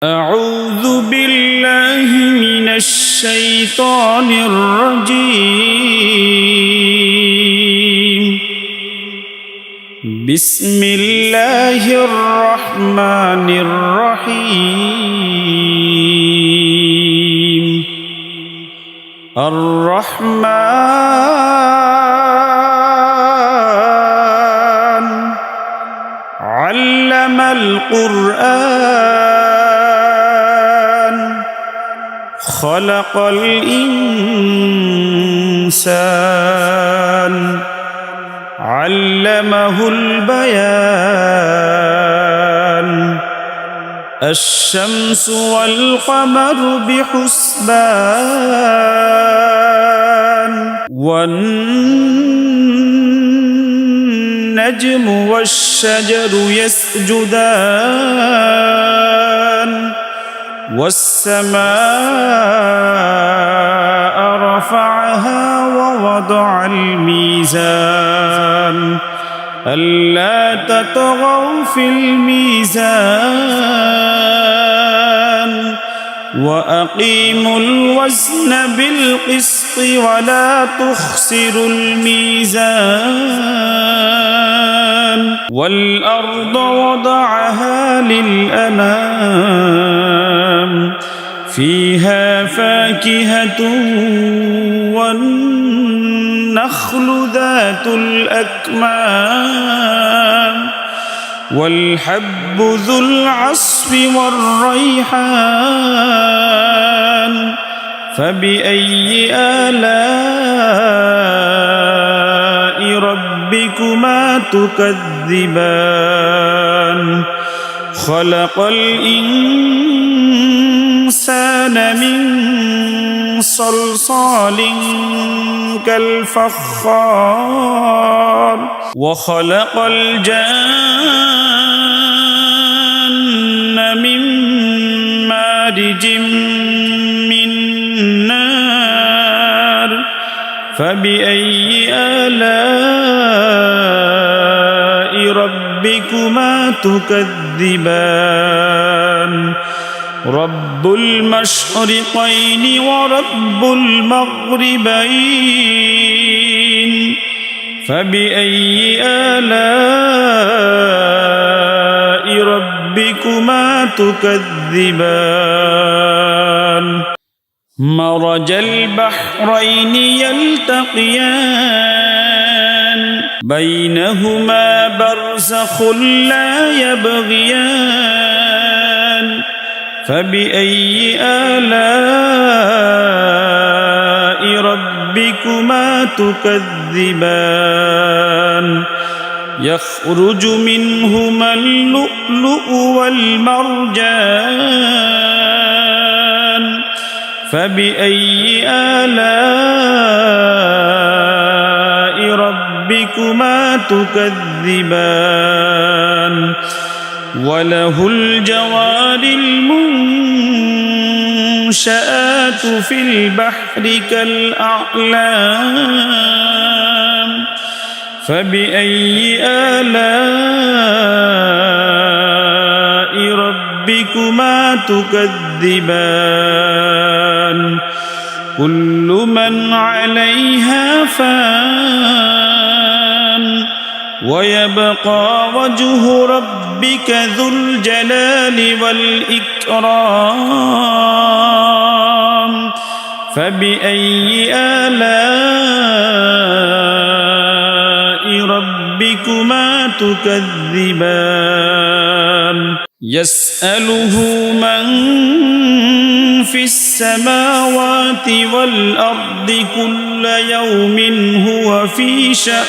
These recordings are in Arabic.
أعوذ بالله من الشيطان الرجيم. بسم الله الرحمن الرحيم. الرحمن علم القرآن خلق الإنسان علمه البيان. الشمس والقمر بحسبان والنجم والشجر يسجدان والسماء رفعها ووضع الميزان ألا تطغوا في الميزان وأقيموا الوزن بالقسط ولا تخسروا الميزان. والأرض وضعها للأنام فيها فاكهة والنخل ذات الأكمام والحب ذو العصف والريحان. فبأي آلاء ربكما تكذبان؟ خلق الإنسان من صلصال كالفخار وخلق الجان من مارج من نار. فبأي آلاء ربكما تكذبان؟ رب المشرقين ورب المغربين. فبأي آلاء ربكما تكذبان؟ مرج البحرين يلتقيان بينهما برزخ لا يبغيان. فبأي آلاء ربكما تكذبان؟ يخرج منهما اللؤلؤ والمرجان. فبأي آلاء ربكما تكذبان؟ وله الجوار المنشآت في البحر كالأعلام. فبأي آلاء ربكما تكذبان؟ كل من عليها فان ويبقى وجه ربك ذو الجلال والإكرام. فبأي آلاء ربكما تكذبان؟ يسأله من في السماوات والأرض كل يوم هو في شأن.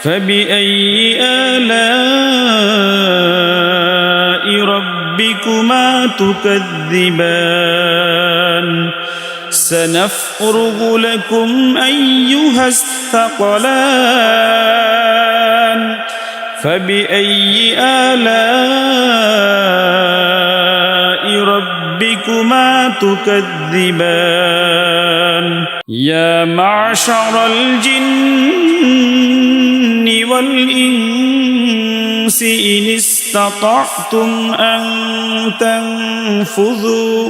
فبأي آلاء ربكما تكذبان؟ سنفرغ لكم أيها الثقلان. فبأي آلاء ربكما تكذبان؟ يا معشر الجن والإنس إن استطعتم أن تنفذوا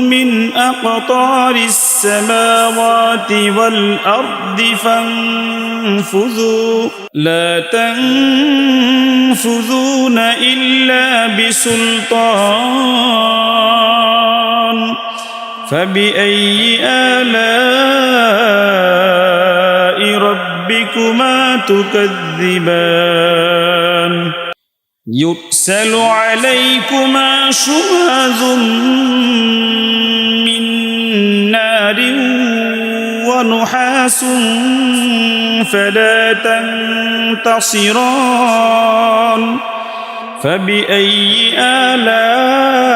من أقطار السماوات والأرض فانفذوا لا تنفذون إلا بسلطان فبأي آلاء ربكما تكذبان يرسل عليكما شواظ من نار ونحاس فلا تنتصران فبأي آلاء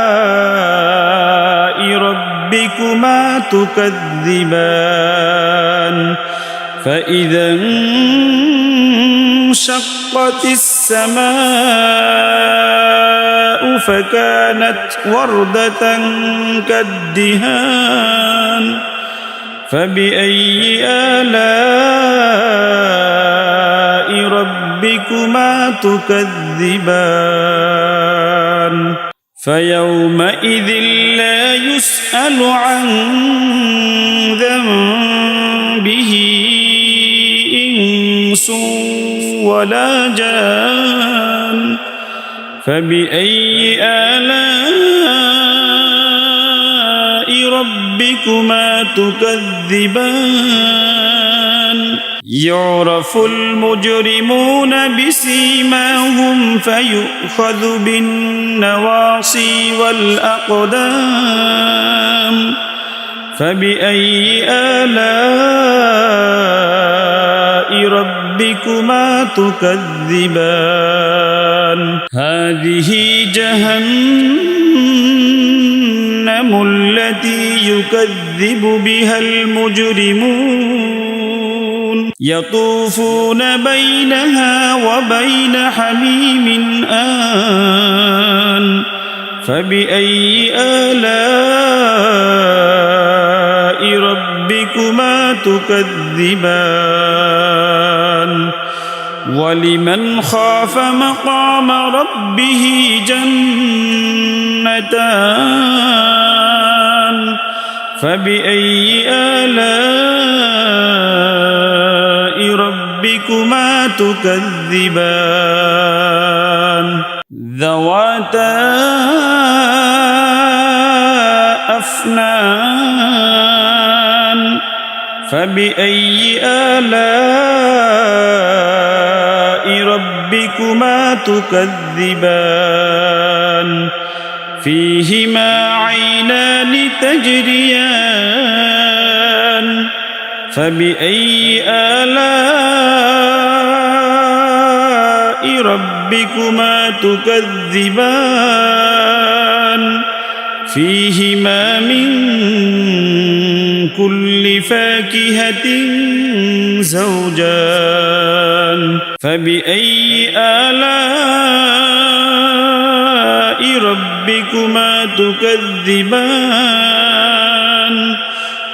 ربكما تكذبان فإذا انشقت السماء فكانت وردة كالدهان فبأي آلاء ربكما تكذبان فيومئذ لا يسأل عن ذنبه إنس ولا جان فبأي آلاء ربكما تكذبان يعرف المجرمون بسيماهم فيؤخذ بالنواصي والأقدام فبأي آلاء ربكما تكذبان هذه جهنم التي يكذب بها المجرمون يطوفون بينها وبين حميم آن فبأي آلاء ربكما تكذبان ولمن خاف مقام ربه جنتان فبأي آلاء ربكما تكذبان ذواتا أفنان فبأي آلاء ربكما تكذبان فيهما عينان تجريان فبأي آلاء ربكما تكذبان فيهما من كل فاكهة زوجان فبأي آلاء ربكما تكذبان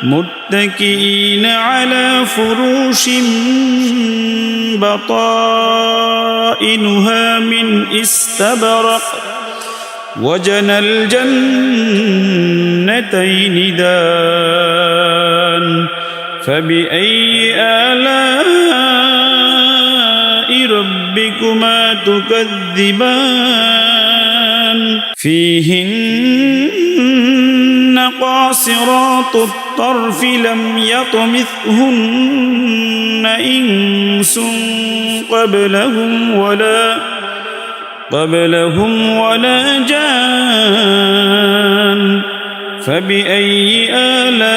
متكئين على فروش بطائنها من استبرق وجنى الجنتين دان فبأي آلاء ربكما تكذبان فيهن قاصرات الطرف لم يطمثهن إنس قبلهم ولا جان فبأي آلاء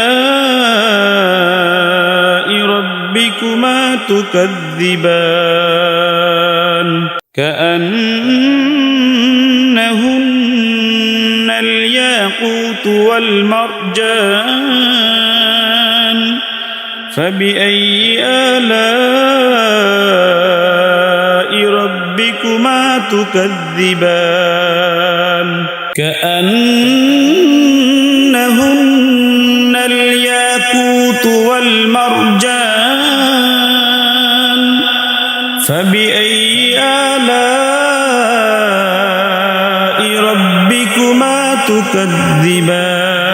ربكما تكذبان كأنهن الياقوت والمرجان فبأي آلاء ربكما تكذبان كأنهن الياقوت والمرجان فبأي آلاء ربكما تكذبان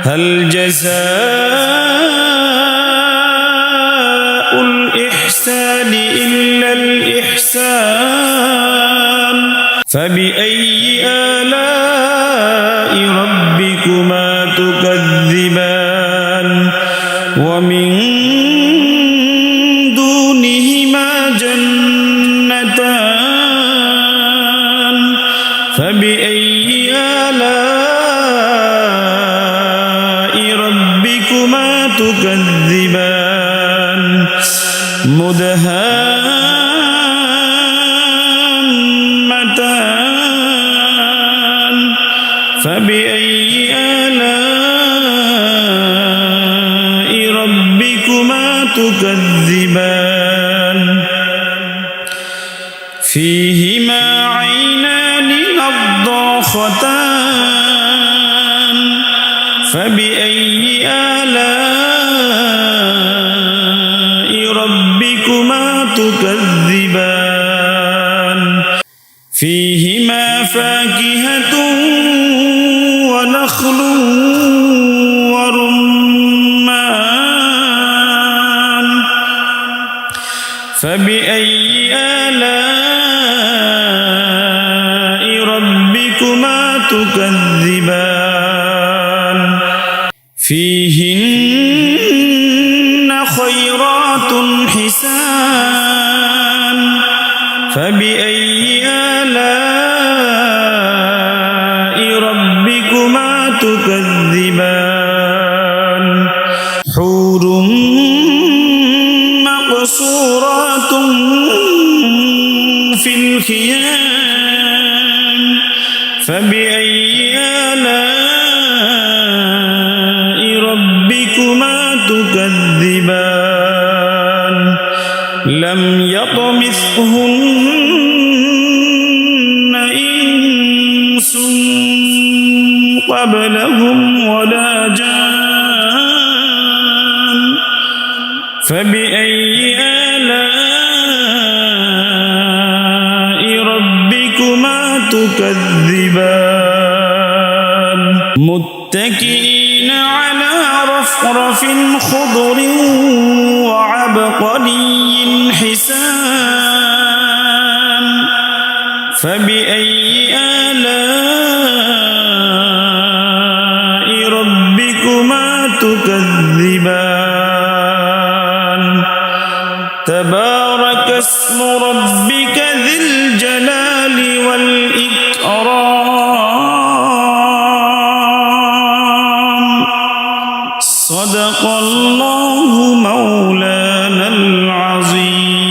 هل جزاء الإحسان إلا الإحسان فبأي آلاء ربكما تكذبان ومن دونهما جنتان فبأي آلاء ربكما تكذبان مدهامتان فبأي آلاء ربكما تكذبان فيهما عينان نضاختان فبأي آلاء ربكما تكذبان فيهما فاكهة ونخل ورمان فبأي آلاء ربكما تكذبان فيهن خيرات حسان فبأي آلاء ربكما تكذبان حور مقصورات في الخيام فبأي آلاء ربكما تكذبان لم يطمثهن إنس قبلهم ولا جان فبأي آلاء ربكما تكذبان متكئين على رفرف خضر وعبقري حسان فبأي آلاء ربكما تكذبان تبارك اسم ربك ذي الجلال والإكرام صدق الله مولانا العظيم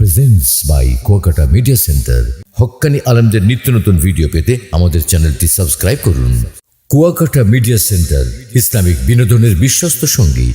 Presents by Kuakata media centre. হক্কানি আলেমদের নিত্য নতুন ভিডিও পেতে আমাদের চ্যানেলটি সাবস্ক্রাইব করুন। কুয়াকাটা মিডিয়া সেন্টার, ইসলামিক বিনোদনের বিশ্বস্ত সঙ্গী।